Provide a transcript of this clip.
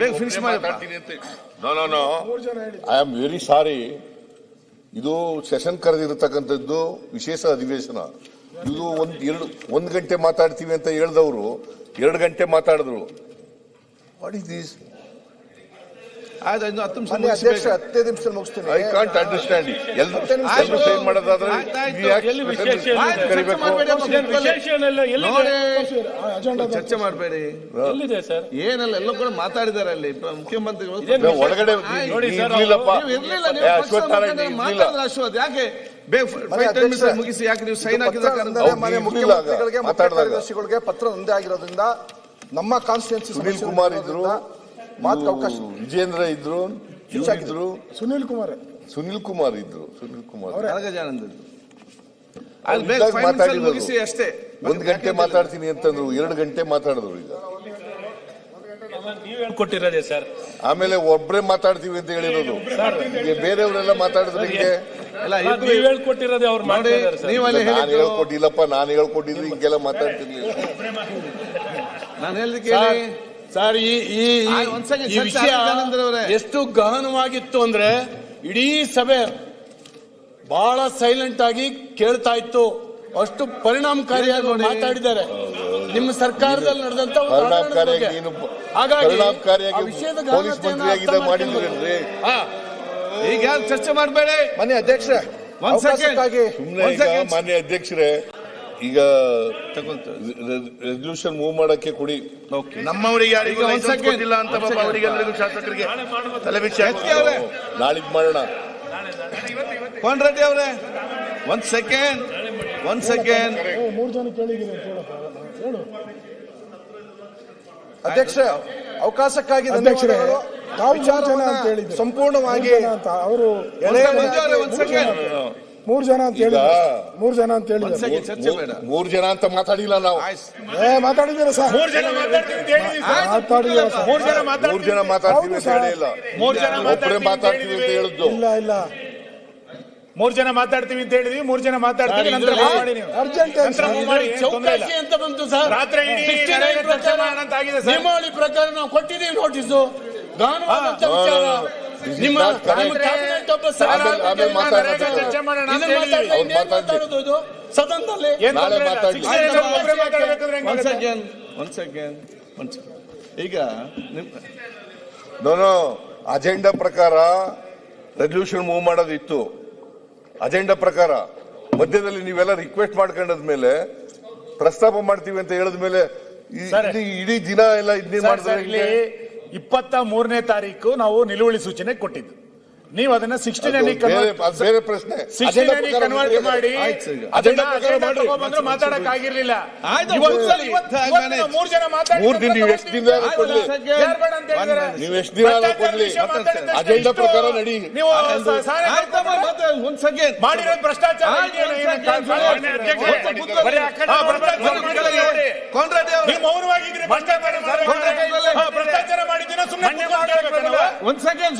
ಬೇಗ ಫಿನಿಶ್ ಮಾತಾಡ್ತೀನಿ ಅಂತ. No I am very sorry. ಇದು ಸೆಷನ್ ಕರೆದಿರತಕ್ಕಂಥದ್ದು ವಿಶೇಷ ಅಧಿವೇಶನ. ಇದು ಒಂದು ಗಂಟೆ ಮಾತಾಡ್ತೀವಿ ಅಂತ ಹೇಳಿದವರು 2 ಗಂಟೆ ಮಾತಾಡಿದ್ರು. What is this? I can't understand. ಎಲ್ಲರೂ ಸೈನ್ ಮಾಡೋದಾದ್ರೆ ಚರ್ಚೆ ಮಾಡಬೇಡಿ. ಏನಲ್ಲ ಎಲ್ಲ ಕೂಡ ಮಾತಾಡಿದ್ದಾರೆ ಅಲ್ಲಿ ಮುಖ್ಯಮಂತ್ರಿಗಳು. ಒಳಗಡೆ ಅಶ್ವಥ್ ಯಾಕೆ ಮುಗಿಸಿ ಯಾಕೆ ನೀವು ಸೈನ್ ಹಾಕಿದ್ರೆ ಮುಖ್ಯಮಂತ್ರಿಗಳಿಗೆ ಕಾರ್ಯದರ್ಶಿಗಳಿಗೆ ಪತ್ರ ಒಂದೇ ಆಗಿರೋದ್ರಿಂದ ನಮ್ಮ ಕಾನ್ಸ್ಟಿಟ್ಯೂನ್ಸಿ ಸುನೀಲ್ ಕುಮಾರ್ ಇದ್ರು, ವಿಜೇಂದ್ರ ಇದ್ರು, ಸುನೀಲ್ ಕುಮಾರ್ ಇದ್ರು, ಮುಗಿಸಿ ಅಷ್ಟೇ. 1 ಗಂಟೆ ಮಾತಾಡ್ತೀನಿ ಅಂತಂದ್ರು, 2 ಗಂಟೆ ಮಾತಾಡಿದ್ರು. ಈಗ ನೀವ್ ಹೇಳ್ಕೊಟ್ಟಿರೋದೇ ಸರ್. ಆಮೇಲೆ ಒಬ್ರೇ ಮಾತಾಡ್ತೀವಿ ಅಂತ ಹೇಳಿರೋದು, ಬೇರೆಯವರೆಲ್ಲ ಮಾತಾಡಿದ್ರು. ಹಿಂಗೆ ನೀವ್ ಹೇಳ್ಕೊಟ್ಟಿರೋದೇ ಅವ್ರು ಮಾಡಿದ್ದಾರೆ. ನಾನು ಹೇಳ್ಕೊಟ್ಟಿಲ್ಲಪ್ಪ, ನಾನು ಹೇಳ್ಕೊಟ್ಟಿದ್ರೆ ಹಿಂಗೆಲ್ಲ ಮಾತಾಡ್ತಿರ್ಲಿಲ್ಲ. ನಾನು ಹೇಳಿದ ಕೇಳಿ ಸರ್, ಈ ವಿಷಯ ಎಷ್ಟು ಗಹನವಾಗಿತ್ತು ಅಂದ್ರೆ ಇಡೀ ಸಭೆ ಬಹಳ ಸೈಲೆಂಟ್ ಆಗಿ ಕೇಳ್ತಾ ಇತ್ತು. ಅಷ್ಟು ಪರಿಣಾಮಕಾರಿಯಾಗಿ ಮಾತಾಡಿದ್ದಾರೆ ನಿಮ್ಮ ಸರ್ಕಾರದಲ್ಲಿ ನಡೆದಂತ. ಹಾಗಾಗಿ ವಿಷಯದ ಈಗ ಚರ್ಚೆ ಮಾಡಬೇಡಿ. ಮಾನ್ಯ ಅಧ್ಯಕ್ಷರೇ, ಮಾನ್ಯ ಅಧ್ಯಕ್ಷರೇ, ಈಗ ರೆಸಲ್ಯೂಷನ್ ಮೂವ್ ಮಾಡಕ್ಕೆ ಕೊಡಿ. ನಮ್ಮವರಿಗೆ ಯಾರಿಗೂ ಇಲ್ಲ ಅಂತ ಅವರಿಗೆಲ್ಲರಿಗೂ ಶಾಸಕರಿಗೆ ತಲೆಬಿಸಿ ನಾಳಿದ್ ಮಾಡೋಣ. ಕೋನ್ ರೆಡ್ಡಿ ಅವರೇ, ಒಂದ್ ಸೆಕೆಂಡ್. 3 ಜನ ಅಧ್ಯಕ್ಷ ಅವಕಾಶಕ್ಕಾಗಿ ಸಂಪೂರ್ಣವಾಗಿ ಅವರು 3 ಜನ ಅಂತ ಹೇಳಿ 3 ಜನ ಅಂತ ಹೇಳಿ 3 ಜನ ಅಂತ ಮಾತಾಡಿಲ್ಲ ನಾವು. ಮಾತಾಡಿದ್ದೀರಾ ಸರ್? 3 ಜನ ಮಾತಾಡ್ತೀವಿ ಅಂತ ಹೇಳಿಲ್ಲ. ಒಬ್ಬರೇ ಮಾತಾಡ್ತೀವಿ ಅಂತ ಹೇಳಿದ್ದು. ಇಲ್ಲ 3 ಜನ ಮಾತಾಡ್ತೀವಿ ಅಂತ ಹೇಳಿದ್ವಿ. 3 ಜನ ಮಾತಾಡ್ತೀವಿ. ಚೌಕಾಸಿ ಅಂತ ಬಂತು ಸರ್. ರಾತ್ರಿ ನಿಯಮಾವಳಿ ಪ್ರಕಾರ ನಾವು ಕೊಟ್ಟಿದ್ದೀವಿ ನೋಟಿಸು. ನಿಮ್ಮ ಸದನದಲ್ಲಿ ಈಗ ಅಜೆಂಡಾ ಪ್ರಕಾರ ರೆಸಲ್ಯೂಷನ್ ಮೂವ್ ಮಾಡೋದಿತ್ತು. ಅಜೆಂಡಾ ಪ್ರಕಾರ ಮಧ್ಯದಲ್ಲಿ ನೀವೆಲ್ಲ ರಿಕ್ವೆಸ್ಟ್ ಮಾಡ್ಕೊಂಡದ್ಮೇಲೆ ಪ್ರಸ್ತಾಪ ಮಾಡ್ತೀವಿ ಅಂತ ಹೇಳಿದ್ಮೇಲೆ ಇಡೀ ದಿನ ಎಲ್ಲ ಇದನ್ನೇ ಮಾಡಿದ್ರೆ 23ನೇ ತಾರೀಕು ನಾವು ನಿಲುವಳಿ ಸೂಚನೆ ಕೊಟ್ಟಿದ್ದು. ನೀವು ಅದನ್ನ 16ನೇ ಬೇರೆ ಪ್ರಶ್ನೆ ಕನ್ವರ್ಟ್ ಮಾಡಿ ಬಂದ್ರೆ ಮಾತಾಡಕ್ ಆಗಿರ್ಲಿಲ್ಲ. 3 ಜನ ಮಾತಾಡಿ ನೀವು ಎಷ್ಟು ದಿನ ಕೊಡ್ಲಿ, ನೀವು ಎಷ್ಟು ದಿನ ಕೊಡ್ಲಿ, ಅಜೆಂಡಾ ಪ್ರಕಾರ ನಡಿ. ನೀವು ಮಾಡಿರೋ ಭ್ರಷ್ಟಾಚಾರ ಮೌನವಾಗಿದ್ರೆ ಭ್ರಷ್ಟಾಚಾರ ಮಾಡಿದ್ದೀನ ಸುಮ್ಮನೆ ಒಂದ್ ಸೆಕೆಂಡ್